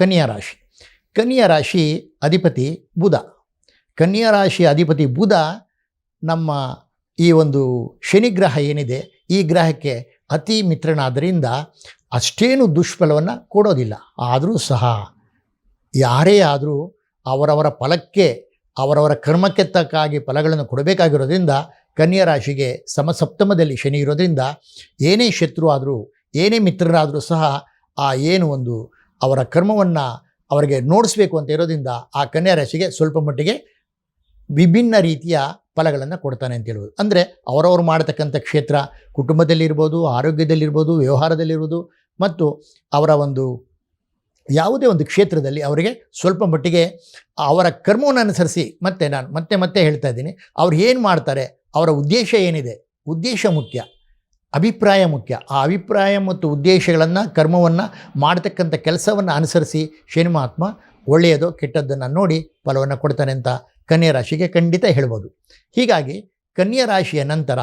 ಕನ್ಯಾ ರಾಶಿ. ಕನ್ಯಾ ರಾಶಿ ಅಧಿಪತಿ ಬುಧ. ಕನ್ಯಾ ರಾಶಿ ಅಧಿಪತಿ ಬುಧ ನಮ್ಮ ಈ ಒಂದು ಶನಿಗ್ರಹ ಏನಿದೆ ಈ ಗ್ರಹಕ್ಕೆ ಅತಿ ಮಿತ್ರನಾದ್ದರಿಂದ ಅಷ್ಟೇನು ದುಷ್ಫಲವನ್ನು ಕೊಡೋದಿಲ್ಲ. ಆದರೂ ಸಹ ಯಾರೇ ಆದರೂ ಅವರವರ ಫಲಕ್ಕೆ ಅವರವರ ಕರ್ಮಕ್ಕೆ ತಕ್ಕಾಗಿ ಫಲಗಳನ್ನು ಕೊಡಬೇಕಾಗಿರೋದ್ರಿಂದ ಕನ್ಯಾ ರಾಶಿಗೆ ಸಮಸಪ್ತಮದಲ್ಲಿ ಶನಿ ಇರೋದ್ರಿಂದ ಏನೇ ಶತ್ರು ಆದರೂ ಏನೇ ಮಿತ್ರರಾದರೂ ಸಹ ಆ ಏನು ಒಂದು ಅವರ ಕರ್ಮವನ್ನು ಅವರಿಗೆ ನೋಡಿಸ್ಬೇಕು ಅಂತ ಇರೋದ್ರಿಂದ ಆ ಕನ್ಯಾ ರಾಶಿಗೆ ಸ್ವಲ್ಪ ಮಟ್ಟಿಗೆ ವಿಭಿನ್ನ ರೀತಿಯ ಫಲಗಳನ್ನು ಕೊಡ್ತಾನೆ ಅಂತ ಹೇಳ್ಬೋದು. ಅಂದರೆ ಅವರವರು ಮಾಡತಕ್ಕಂಥ ಕ್ಷೇತ್ರ ಕುಟುಂಬದಲ್ಲಿರ್ಬೋದು, ಆರೋಗ್ಯದಲ್ಲಿರ್ಬೋದು, ವ್ಯವಹಾರದಲ್ಲಿರ್ಬೋದು ಮತ್ತು ಅವರ ಒಂದು ಯಾವುದೇ ಒಂದು ಕ್ಷೇತ್ರದಲ್ಲಿ ಅವರಿಗೆ ಸ್ವಲ್ಪ ಮಟ್ಟಿಗೆ ಅವರ ಕರ್ಮವನ್ನು ಅನುಸರಿಸಿ ನಾನು ಮತ್ತೆ ಹೇಳ್ತಾ ಇದ್ದೀನಿ, ಅವ್ರು ಏನು ಮಾಡ್ತಾರೆ, ಅವರ ಉದ್ದೇಶ ಏನಿದೆ, ಉದ್ದೇಶ ಮುಖ್ಯ, ಅಭಿಪ್ರಾಯ ಮುಖ್ಯ. ಆ ಅಭಿಪ್ರಾಯ ಮತ್ತು ಉದ್ದೇಶಗಳನ್ನು ಕರ್ಮವನ್ನು ಮಾಡ್ತಕ್ಕಂಥ ಕೆಲಸವನ್ನು ಅನುಸರಿಸಿ ಶನಿ ಮಹಾತ್ಮ ಒಳ್ಳೆಯದೋ ಕೆಟ್ಟದ್ದನ್ನು ನೋಡಿ ಫಲವನ್ನು ಕೊಡ್ತಾನೆ ಅಂತ ಕನ್ಯಾ ರಾಶಿಗೆ ಖಂಡಿತ ಹೇಳ್ಬೋದು. ಹೀಗಾಗಿ ಕನ್ಯಾ ರಾಶಿಯ ನಂತರ